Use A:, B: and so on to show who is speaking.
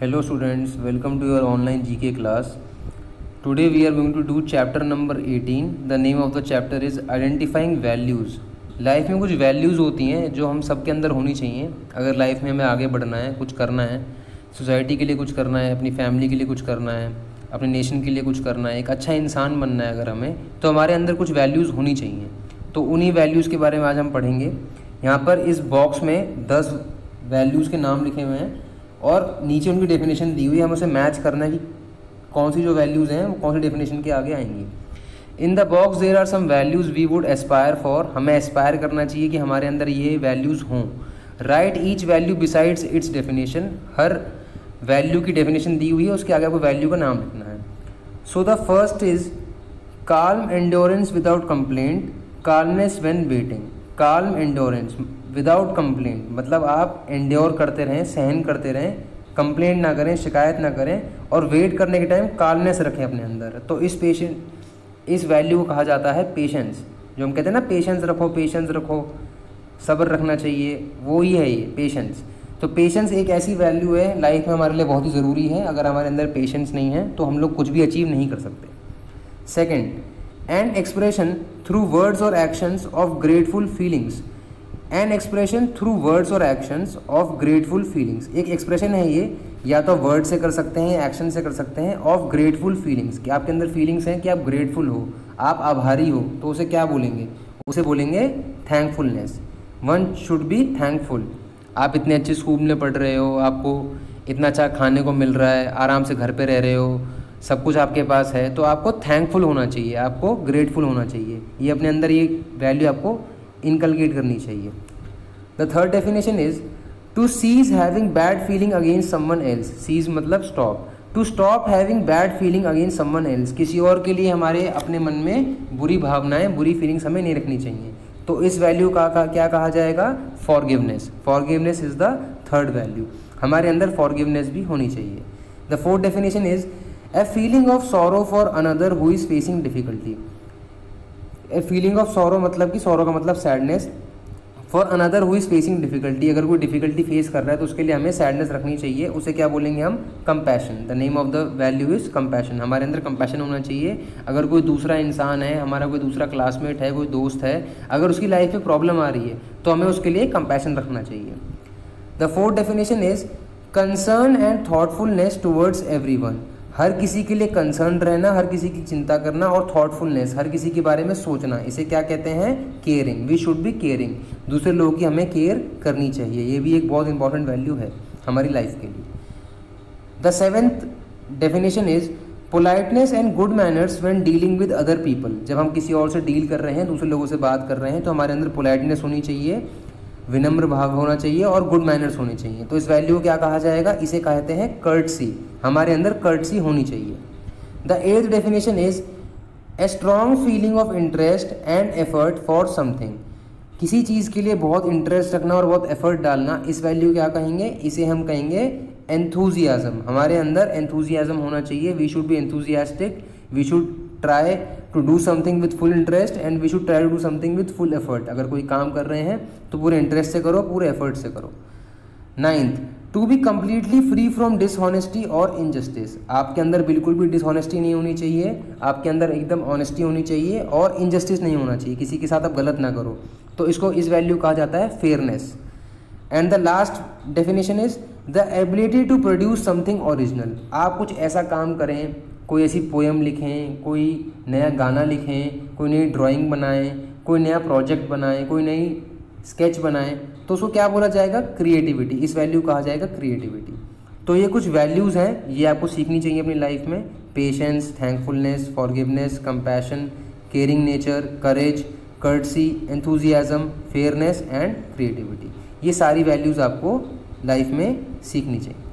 A: Hello students, welcome to your online GK class. Today we are going to do chapter number 18. The name of the chapter is Identifying Values. Life में कुछ values होती हैं जो हम सबके अंदर होनी चाहिए अगर लाइफ में हमें आगे बढ़ना है, कुछ करना है, सोसाइटी के लिए कुछ करना है, अपनी फैमिली के लिए कुछ करना है, अपने नेशन के लिए कुछ करना है, एक अच्छा इंसान बनना है अगर हमें, तो हमारे अंदर कुछ वैल्यूज़ होनी चाहिए। तो उन्हीं वैल्यूज़ के बारे में आज हम पढ़ेंगे। यहाँ पर इस बॉक्स में 10 वैल्यूज़ के नाम लिखे हुए हैं और नीचे उनकी डेफिनेशन दी हुई है। हमें उसे मैच करना है कि कौन सी जो वैल्यूज़ हैं वो कौन सी डेफिनेशन के आगे आएंगी। In the box there are some values we would aspire for. हमें एस्पायर करना चाहिए कि हमारे अंदर ये वैल्यूज़ हों। Write each value besides its definition. हर वैल्यू की डेफिनेशन दी हुई है, उसके आगे आपको वैल्यू का नाम लिखना है। So the first is calm endurance without complaint, calmness when waiting। calm endurance without complaint मतलब आप एंड्योर करते रहें, सहन करते रहें, कंप्लेंट ना करें, शिकायत ना करें, और वेट करने के टाइम काल्मनेस रखें अपने अंदर। तो इस वैल्यू को कहा जाता है पेशेंस। जो हम कहते हैं ना, पेशेंस रखो, सब्र रखना चाहिए, वो ही है ये पेशेंस। तो पेशेंस एक ऐसी वैल्यू है लाइफ में हमारे लिए बहुत ही ज़रूरी है। अगर हमारे अंदर पेशेंस नहीं है तो हम लोग कुछ भी अचीव नहीं कर सकते। Second, an expression through words और actions of grateful feelings. An expression through words और एक्शंस ऑफ ग्रेटफुल फीलिंग्स। एक एक्सप्रेशन है ये, या तो वर्ड से कर सकते हैं, एक्शन से कर सकते हैं, ऑफ ग्रेटफुल फीलिंग्स, कि आपके अंदर फीलिंग्स हैं कि आप ग्रेटफुल हो, आप आभारी हो, तो उसे क्या बोलेंगे? उसे बोलेंगे thankfulness. One should be thankful. आप इतने अच्छे स्कूल में पढ़ रहे हो, आपको इतना अच्छा खाने को मिल रहा है, आराम से घर पे रह रहे हो, सब कुछ आपके पास है, तो आपको थैंकफुल होना चाहिए, आपको ग्रेटफुल होना चाहिए। ये अपने अंदर ये वैल्यू आपको इनकलकेट करनी चाहिए। The third definition is to cease having bad feeling against someone else. Cease मतलब stop. To stop having bad feeling against someone else. किसी और के लिए हमारे अपने मन में बुरी भावनाएं, बुरी फीलिंग्स हमें नहीं रखनी चाहिए। तो इस वैल्यू का क्या कहा जाएगा? Forgiveness. Forgiveness is the third value. हमारे अंदर फॉरगिवनेस भी होनी चाहिए। The fourth definition is a feeling of sorrow for another who is facing difficulty. A feeling of sorrow मतलब कि सॉरो का मतलब sadness, for another who is facing difficulty. अगर कोई डिफिकल्टी फेस कर रहा है तो उसके लिए हमें सैडनेस रखनी चाहिए। उसे क्या बोलेंगे हम? Compassion. The name of the value is compassion. हमारे अंदर कंपैशन होना चाहिए। अगर कोई दूसरा इंसान है, हमारा कोई दूसरा क्लासमेट है, कोई दोस्त है, अगर उसकी लाइफ में प्रॉब्लम आ रही है तो हमें उसके लिए कंपैशन रखना चाहिए। The fourth definition is concern and thoughtfulness towards everyone. हर किसी के लिए कंसर्न रहना, हर किसी की चिंता करना, और थॉटफुलनेस, हर किसी के बारे में सोचना, इसे क्या कहते हैं? Caring. We should be caring. दूसरे लोगों की हमें केयर करनी चाहिए। ये भी एक बहुत इंपॉर्टेंट वैल्यू है हमारी लाइफ के लिए। The seventh definition is politeness and good manners when dealing with other people. जब हम किसी और से डील कर रहे हैं, दूसरे लोगों से बात कर रहे हैं, तो हमारे अंदर पोलाइटनेस होनी चाहिए, विनम्र भाव होना चाहिए, और गुड मैनर्स होने चाहिए। तो इस वैल्यू को क्या कहा जाएगा? इसे कहते हैं कर्टसी। हमारे अंदर कर्टसी होनी चाहिए। The eighth definition is a strong feeling of interest and effort for something. किसी चीज़ के लिए बहुत इंटरेस्ट रखना और बहुत एफर्ट डालना, इस वैल्यू क्या कहेंगे? इसे हम कहेंगे एंथुजियाज्म। हमारे अंदर एंथुजियाज्म होना चाहिए। We should be enthusiastic, we should try to do something with full interest, and we should try to do something with full effort. अगर कोई काम कर रहे हैं तो पूरे इंटरेस्ट से करो, पूरे एफर्ट से करो। Ninth, to be completely free from dishonesty और इनजस्टिस। आपके अंदर बिल्कुल भी डिसऑनेस्टी नहीं होनी चाहिए, आपके अंदर एकदम ऑनेस्टी होनी चाहिए, और इनजस्टिस नहीं होना चाहिए, किसी के साथ आप गलत ना करो। तो इसको इस वैल्यू कहा जाता है fairness. And the last definition is the ability to produce something original. आप कुछ ऐसा काम करें, कोई ऐसी पोएम लिखें, कोई नया गाना लिखें, कोई नई ड्राइंग बनाएं, कोई नया प्रोजेक्ट बनाएं, कोई नई स्केच बनाएं, तो उसको क्या बोला जाएगा? क्रिएटिविटी। इस वैल्यू कहा जाएगा क्रिएटिविटी। तो ये कुछ वैल्यूज़ हैं, ये आपको सीखनी चाहिए अपनी लाइफ में। Patience, thankfulness, forgiveness, compassion, caring nature, courage, courtesy, enthusiasm, fairness and creativity. ये सारी वैल्यूज़ आपको लाइफ में सीखनी चाहिए।